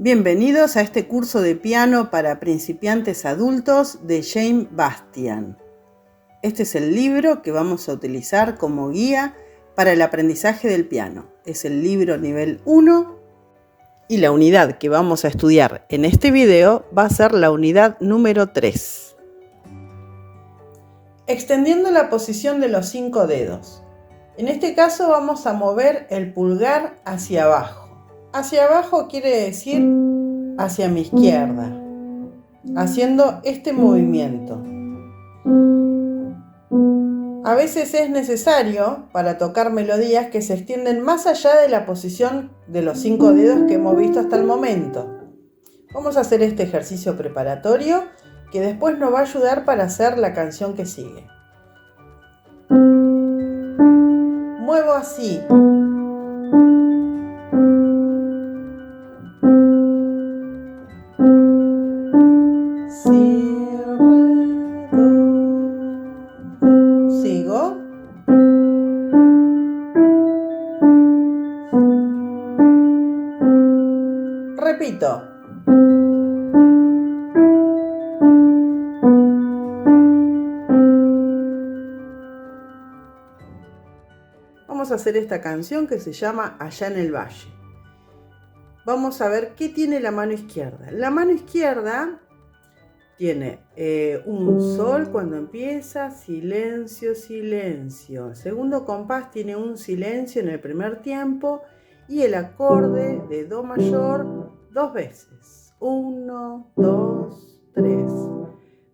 Bienvenidos a este curso de piano para principiantes adultos de Jane Bastian. Este es el libro que vamos a utilizar como guía para el aprendizaje del piano. Es el libro nivel 1 y la unidad que vamos a estudiar en este video va a ser la unidad número 3. Extendiendo la posición de los 5 dedos. En este caso vamos a mover el pulgar hacia abajo. Hacia abajo quiere decir hacia mi izquierda, haciendo este movimiento. A veces es necesario, para tocar melodías, que se extienden más allá de la posición de los 5 dedos que hemos visto hasta el momento. Vamos a hacer este ejercicio preparatorio que después nos va a ayudar para hacer la canción que sigue. Muevo así. Sigo. Repito. Vamos a hacer esta canción que se llama Allá en el Valle. Vamos a ver qué tiene la mano izquierda. La mano izquierda tiene un sol cuando empieza, silencio, silencio. El segundo compás tiene un silencio en el primer tiempo y el acorde de do mayor 2 veces. 1, 2, 3.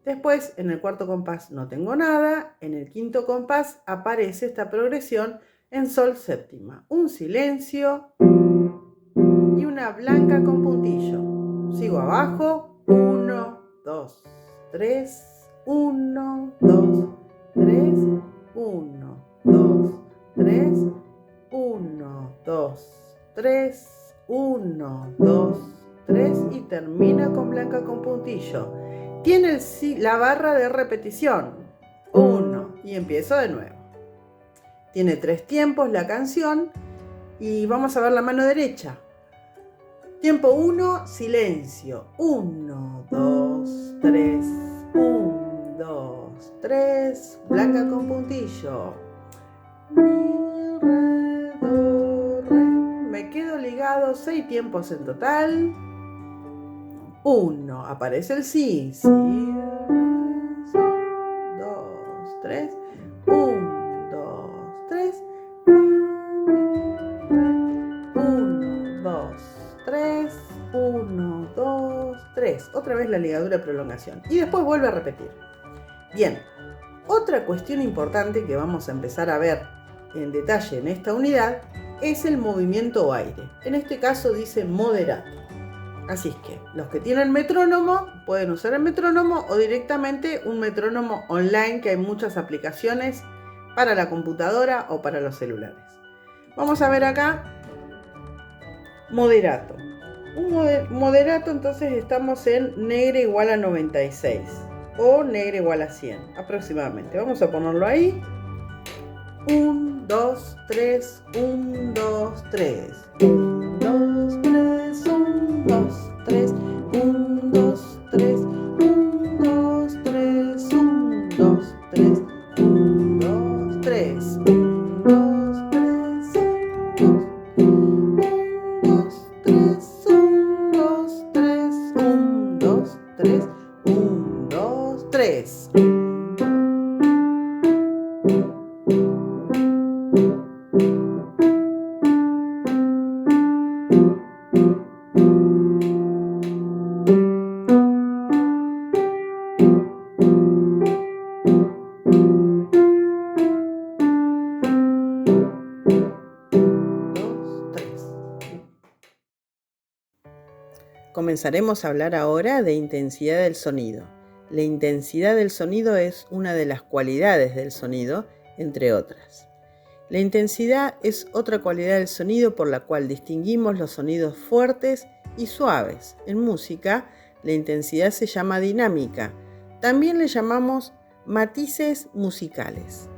Después, en el cuarto compás no tengo nada. En el quinto compás aparece esta progresión en sol séptima. Un silencio y una blanca con puntillo. Sigo abajo. 1, 2, 3, 1, 2, 3, 1, 2, 3, 1, 2, 3, 1, 2, 3 y termina con blanca con puntillo. Tiene la barra de repetición. 1 y empiezo de nuevo. Tiene 3 tiempos la canción y vamos a ver la mano derecha. Tiempo 1, silencio. 1, 2, 3. 1, 2, 3. Blanca con puntillo. Mi, re, do, re. Me quedo ligado 6 tiempos en total. 1. Aparece el si. Si, re, si. 2, 3. 1, 2, 3. 1, 2, 3, 1, 2, 3. Otra vez la ligadura de prolongación. Y después vuelve a repetir. Bien, otra cuestión importante que vamos a empezar a ver en detalle en esta unidad es el movimiento o aire. En este caso dice moderato. Así es que los que tienen metrónomo pueden usar el metrónomo o directamente un metrónomo online, que hay muchas aplicaciones para la computadora o para los celulares. Vamos a ver acá moderato. Moderato, entonces estamos en negra igual a 96 o negra igual a 100 aproximadamente. Vamos a ponerlo ahí. 1, 2, 3, 1, 2, 3. 1, 2, 3, 1, 2, 3. 1, 2, 3, 1, 2, 3, 1, 2, 3. 1, 2, 3. 1, 2, 3, 1, 2, 3. 1, 2, 3. Comenzaremos a hablar ahora de intensidad del sonido. La intensidad del sonido es una de las cualidades del sonido, entre otras. La intensidad es otra cualidad del sonido por la cual distinguimos los sonidos fuertes y suaves. En música, la intensidad se llama dinámica. También le llamamos matices musicales.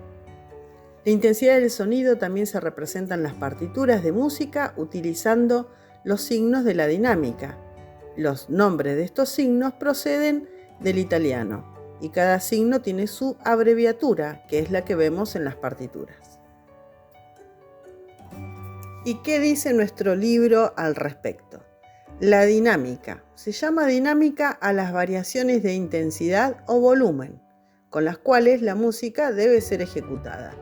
La intensidad del sonido también se representa en las partituras de música utilizando los signos de la dinámica. Los nombres de estos signos proceden del italiano y cada signo tiene su abreviatura, que es la que vemos en las partituras. ¿Y qué dice nuestro libro al respecto? La dinámica. Se llama dinámica a las variaciones de intensidad o volumen, con las cuales la música debe ser ejecutada.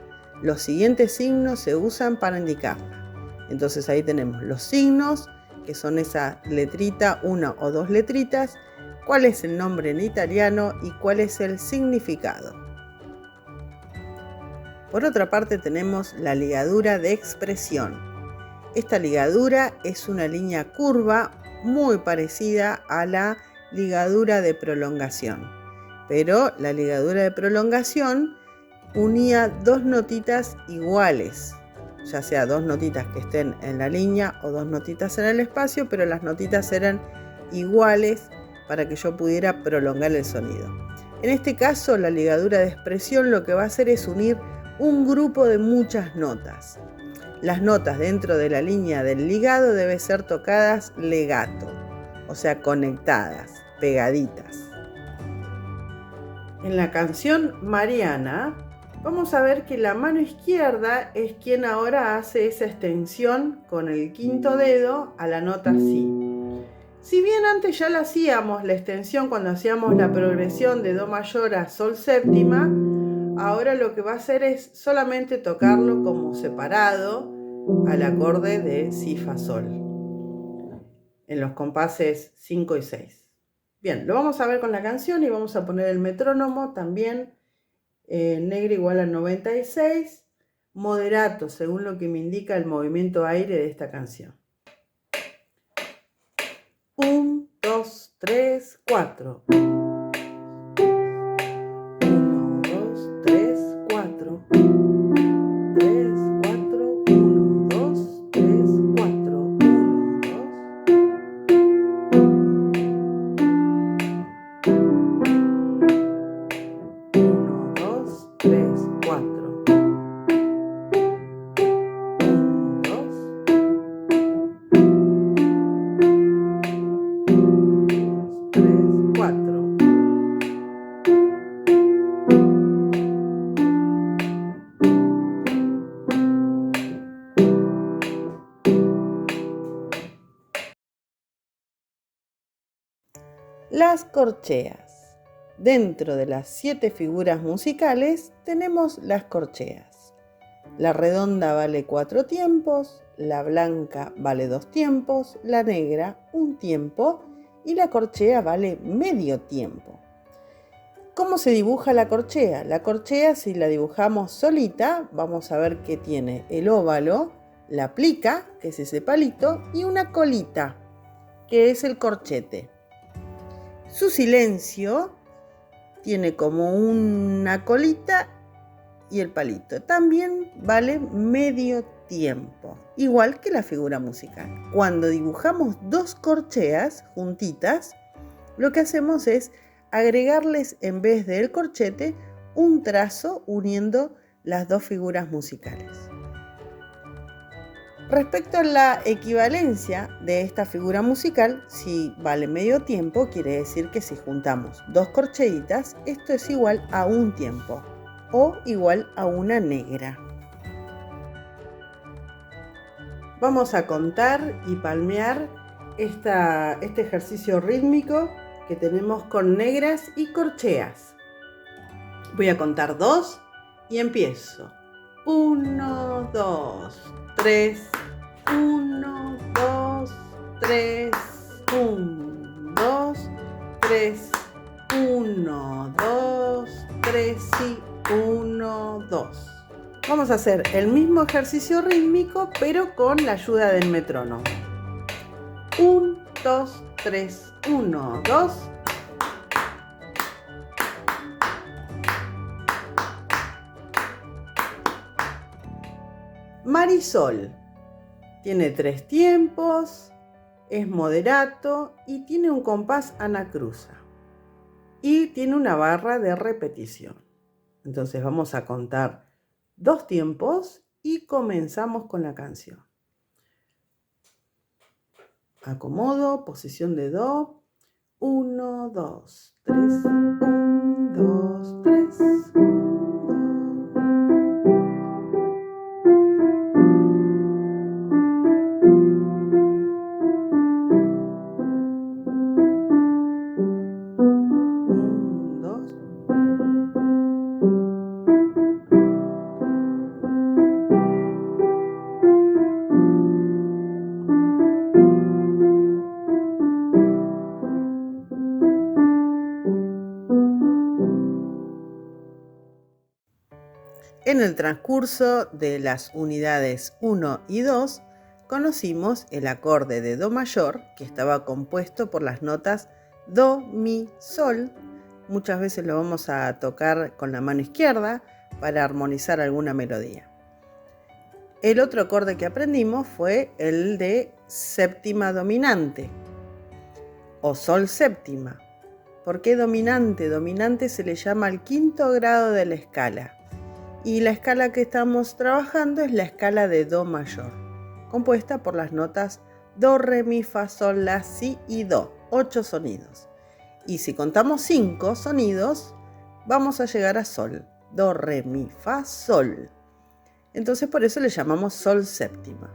Los siguientes signos se usan para indicarla. Entonces ahí tenemos los signos, que son esa letrita, una o dos letritas, cuál es el nombre en italiano y cuál es el significado. Por otra parte tenemos la ligadura de expresión. Esta ligadura es una línea curva muy parecida a la ligadura de prolongación, pero la ligadura de prolongación unía dos notitas iguales, ya sea dos notitas que estén en la línea o dos notitas en el espacio, pero las notitas eran iguales para que yo pudiera prolongar el sonido. En este caso, la ligadura de expresión lo que va a hacer es unir un grupo de muchas notas. Las notas dentro de la línea del ligado deben ser tocadas legato, o sea, conectadas, pegaditas. En la canción Mariana, vamos a ver que la mano izquierda es quien ahora hace esa extensión con el quinto dedo a la nota Si. Si bien antes ya la hacíamos, la extensión cuando hacíamos la progresión de Do mayor a Sol séptima, ahora lo que va a hacer es solamente tocarlo como separado al acorde de Si, Fa, Sol, en los compases 5 y 6. Bien, lo vamos a ver con la canción y vamos a poner el metrónomo también negro igual a 96, moderato según lo que me indica el movimiento aire de esta canción. 1, 2, 3, 4. 1, 2, 3, 4. 3, 4, 1, 2, 3, 4. 1, 2, 3, 4. 4. Las corcheas. Dentro de las 7 figuras musicales tenemos las corcheas. La redonda vale 4 tiempos, la blanca vale 2 tiempos, la negra 1 tiempo y la corchea vale medio tiempo. ¿Cómo se dibuja la corchea? La corchea, si la dibujamos solita, vamos a ver que tiene el óvalo, la plica, que es ese palito, y una colita, que es el corchete. Su silencio tiene como una colita y el palito. También vale medio tiempo, igual que la figura musical. Cuando dibujamos dos corcheas juntitas, lo que hacemos es agregarles en vez del corchete un trazo uniendo las dos figuras musicales. Respecto a la equivalencia de esta figura musical, si vale medio tiempo, quiere decir que si juntamos dos corcheitas, esto es igual a 1 tiempo o igual a una negra. Vamos a contar y palmear este ejercicio rítmico que tenemos con negras y corcheas. Voy a contar 2 y empiezo. 1, 2, 3, 1, 2, 3, 1, 2, 3, 1, 2, 3 y 1, 2. Vamos a hacer el mismo ejercicio rítmico, pero con la ayuda del metrónomo. 1, 2, 3, 1, 2. Marisol tiene 3 tiempos, es moderato y tiene un compás anacruza y tiene una barra de repetición. Entonces vamos a contar 2 tiempos y comenzamos con la canción. Acomodo, posición de do. 1, 2, 3. 1, 2, 3. 1, 2. En el transcurso de las unidades 1 y 2, conocimos el acorde de do mayor, que estaba compuesto por las notas do, mi, sol. Muchas veces lo vamos a tocar con la mano izquierda para armonizar alguna melodía. El otro acorde que aprendimos fue el de séptima dominante o sol séptima. ¿Por qué dominante? Dominante se le llama al quinto grado de la escala. Y la escala que estamos trabajando es la escala de do mayor, compuesta por las notas do, re, mi, fa, sol, la, si y do, 8 sonidos. Y si contamos 5 sonidos, vamos a llegar a sol, do, re, mi, fa, sol. Entonces por eso le llamamos sol séptima.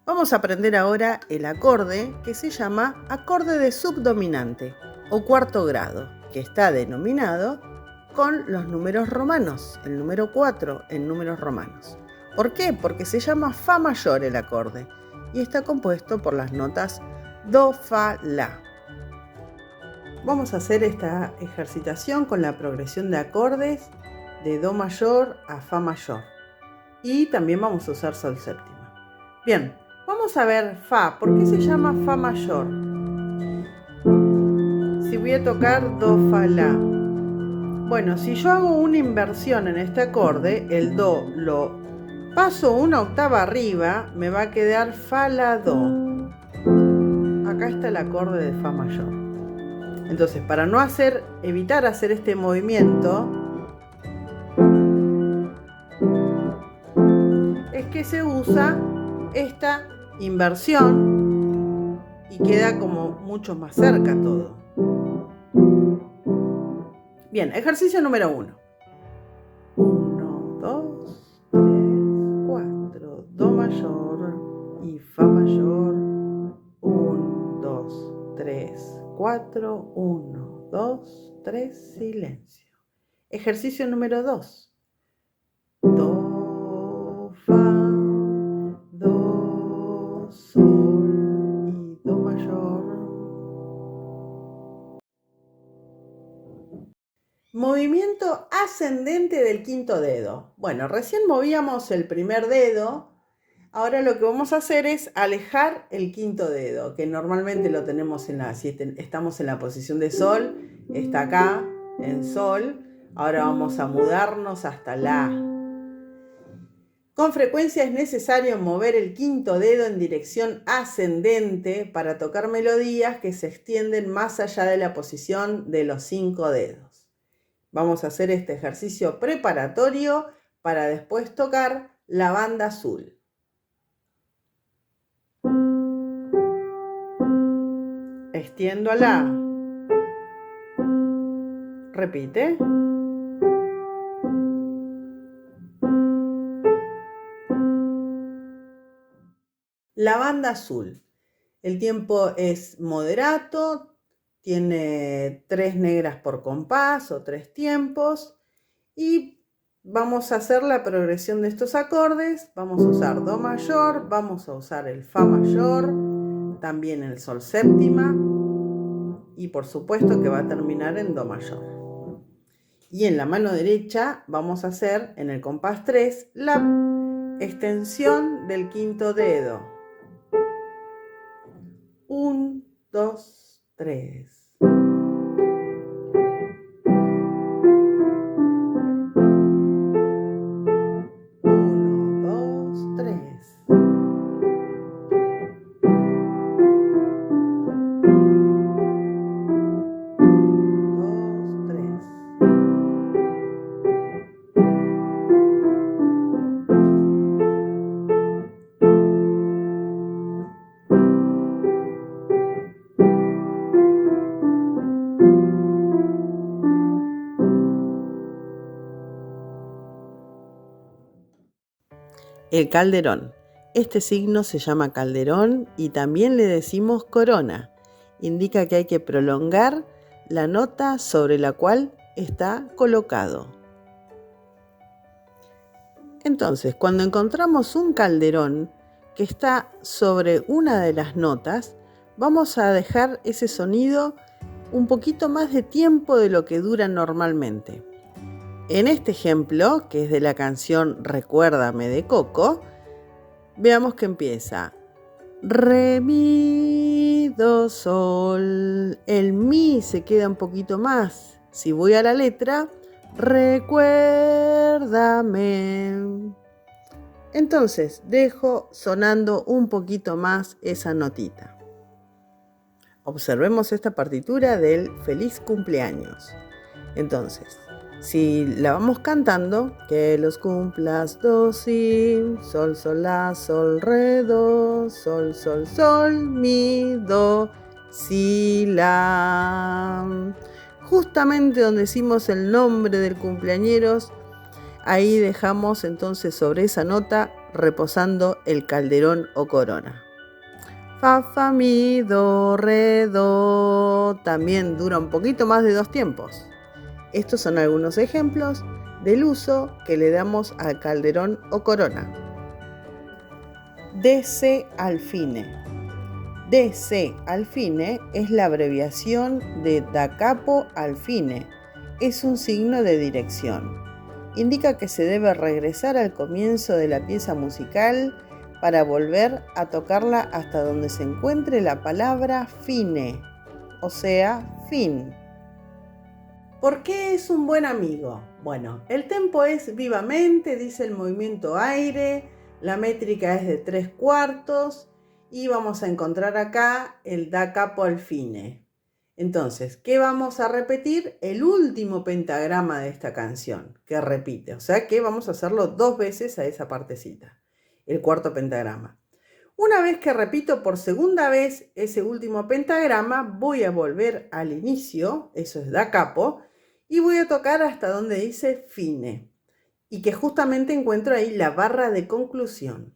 Vamos a aprender ahora el acorde que se llama acorde de subdominante o cuarto grado, que está denominado con los números romanos, el número 4 en números romanos. ¿Por qué? Porque se llama fa mayor el acorde y está compuesto por las notas do, fa, la. Vamos a hacer esta ejercitación con la progresión de acordes de do mayor a fa mayor y también vamos a usar sol séptima. Bien, vamos a ver fa. ¿Por qué se llama fa mayor? Si voy a tocar do, fa, la. Bueno, si yo hago una inversión en este acorde, el do lo paso una octava arriba, me va a quedar fa, la, do. Acá está el acorde de fa mayor. Entonces, para no evitar hacer este movimiento, es que se usa esta inversión y queda como mucho más cerca todo. Bien, ejercicio número 1. 1, 2, 3, 4, do mayor y fa mayor. 1, 2, 3, 4, 1, 2, 3, silencio. Ejercicio número 2. Do, fa, do, sol y do mayor. Movimiento ascendente del quinto dedo. Bueno, recién movíamos el primer dedo. Ahora lo que vamos a hacer es alejar el quinto dedo, que normalmente lo tenemos si estamos en la posición de sol, está acá, en sol. Ahora vamos a mudarnos hasta la. Con frecuencia es necesario mover el quinto dedo en dirección ascendente para tocar melodías que se extienden más allá de la posición de los 5 dedos. Vamos a hacer este ejercicio preparatorio para después tocar la banda azul. Extiendo a la. Repite. La banda azul. El tiempo es moderato. Tiene 3 negras por compás o 3 tiempos y vamos a hacer la progresión de estos acordes. Vamos a usar do mayor, vamos a usar el fa mayor, también el sol séptima y por supuesto que va a terminar en do mayor. Y en la mano derecha vamos a hacer en el compás 3 la extensión del quinto dedo. 1, 2, 3. 1, 2, 3. El calderón. Este signo se llama calderón y también le decimos corona. Indica que hay que prolongar la nota sobre la cual está colocado. Entonces, cuando encontramos un calderón que está sobre una de las notas, vamos a dejar ese sonido un poquito más de tiempo de lo que dura normalmente. En este ejemplo, que es de la canción Recuérdame de Coco, veamos que empieza re, mi, do, sol. El mi se queda un poquito más. Si voy a la letra, recuérdame. Entonces dejo sonando un poquito más esa notita. Observemos esta partitura del Feliz Cumpleaños. Entonces, si la vamos cantando, que los cumplas do, si, sol, sol, la, sol, re, do, sol, sol, sol, mi, do, si, la. Justamente donde decimos el nombre del cumpleañeros, ahí dejamos entonces sobre esa nota reposando el calderón o corona. Fa, fa, mi, do, re, do. También dura un poquito más de 2 tiempos. Estos son algunos ejemplos del uso que le damos al calderón o corona. DC al fine. DC al fine es la abreviación de da capo al fine. Es un signo de dirección. Indica que se debe regresar al comienzo de la pieza musical para volver a tocarla hasta donde se encuentre la palabra fine, o sea, fin. ¿Por qué es un buen amigo? Bueno, el tempo es vivamente, dice el movimiento aire, la métrica es de 3/4 y vamos a encontrar acá el da capo al fine. Entonces, ¿qué vamos a repetir? El último pentagrama de esta canción, que repite, o sea que vamos a hacerlo 2 veces a esa partecita, el cuarto pentagrama. Una vez que repito por segunda vez ese último pentagrama, voy a volver al inicio, eso es da capo, y voy a tocar hasta donde dice fine, y que justamente encuentro ahí la barra de conclusión.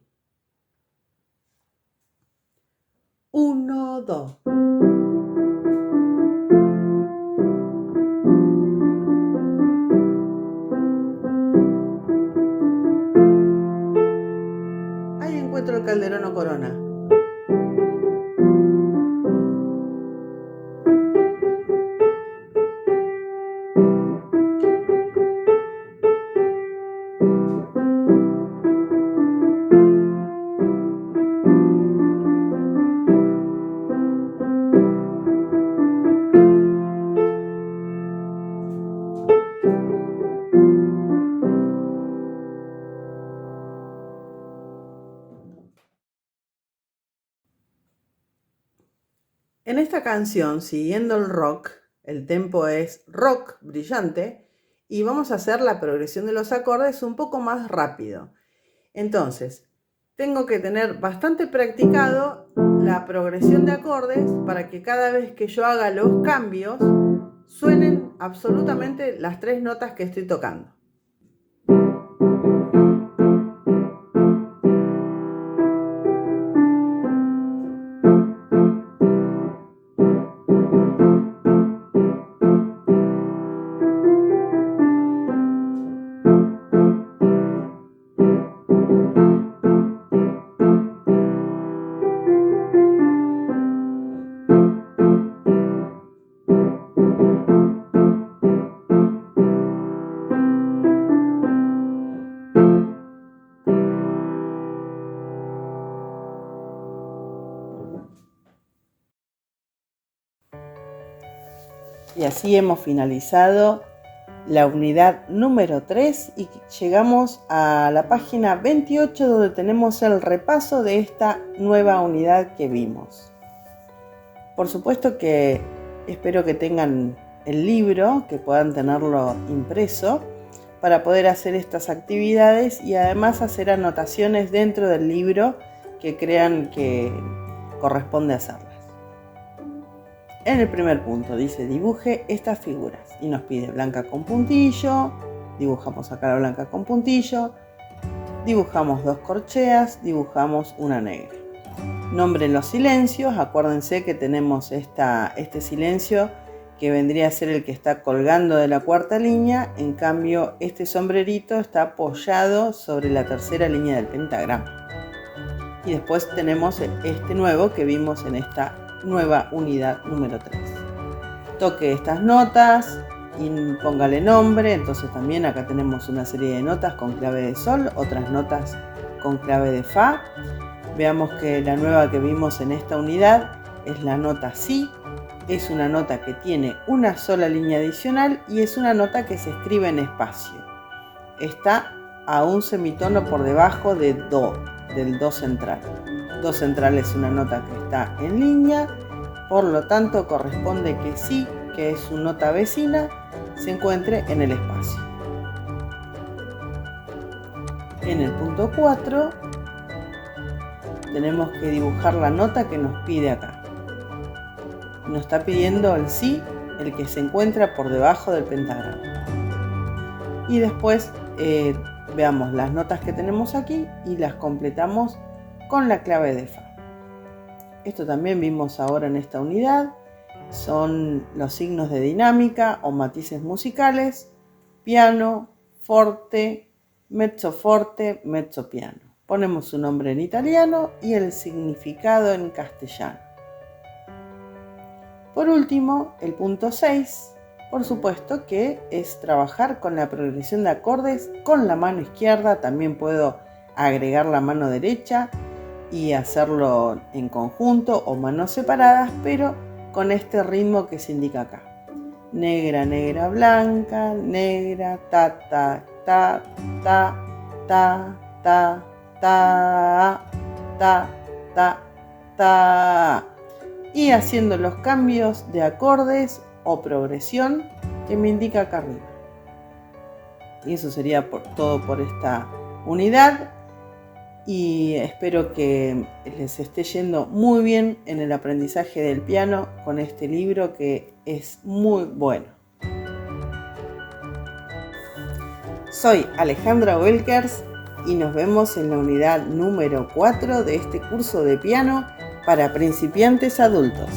1, 2. Ahí encuentro el calderón o corona. En esta canción, siguiendo el rock, el tempo es rock brillante y vamos a hacer la progresión de los acordes un poco más rápido. Entonces, tengo que tener bastante practicado la progresión de acordes para que cada vez que yo haga los cambios suenen absolutamente las 3 notas que estoy tocando. Y así hemos finalizado la unidad número 3 y llegamos a la página 28 donde tenemos el repaso de esta nueva unidad que vimos. Por supuesto que espero que tengan el libro, que puedan tenerlo impreso para poder hacer estas actividades y además hacer anotaciones dentro del libro que crean que corresponde hacerlas. En el primer punto dice dibuje estas figuras y nos pide blanca con puntillo, dibujamos acá la blanca con puntillo, dibujamos 2 corcheas, dibujamos una negra. Nombren los silencios, acuérdense que tenemos este silencio que vendría a ser el que está colgando de la cuarta línea, en cambio este sombrerito está apoyado sobre la tercera línea del pentagrama. Y después tenemos este nuevo que vimos en esta nueva unidad número 3. Toque estas notas y póngale nombre, entonces también acá tenemos una serie de notas con clave de sol, otras notas con clave de fa. Veamos que la nueva que vimos en esta unidad es la nota si. Es una nota que tiene una sola línea adicional y es una nota que se escribe en espacio. Está a un semitono por debajo de do, del do central. Do central es una nota que está en línea, por lo tanto corresponde que si, que es su nota vecina, se encuentre en el espacio. En el punto 4 tenemos que dibujar la nota que nos pide acá. Nos está pidiendo el si, el que se encuentra por debajo del pentagrama. Y después veamos las notas que tenemos aquí y las completamos con la clave de fa. Esto también vimos ahora en esta unidad. Son los signos de dinámica o matices musicales: piano, forte, mezzo forte, mezzo piano. Ponemos su nombre en italiano y el significado en castellano. Por último, el punto 6, por supuesto que es trabajar con la progresión de acordes con la mano izquierda. También puedo agregar la mano derecha y hacerlo en conjunto o manos separadas, pero con este ritmo que se indica acá. Negra, negra, blanca, negra, ta, ta, ta, ta, ta, ta, ta, ta, ta, ta. Y haciendo los cambios de acordes o progresión que me indica acá arriba. Y eso sería todo por esta unidad, y espero que les esté yendo muy bien en el aprendizaje del piano con este libro que es muy bueno. Soy Alejandra Welkers y nos vemos en la unidad número 4 de este curso de piano para principiantes adultos.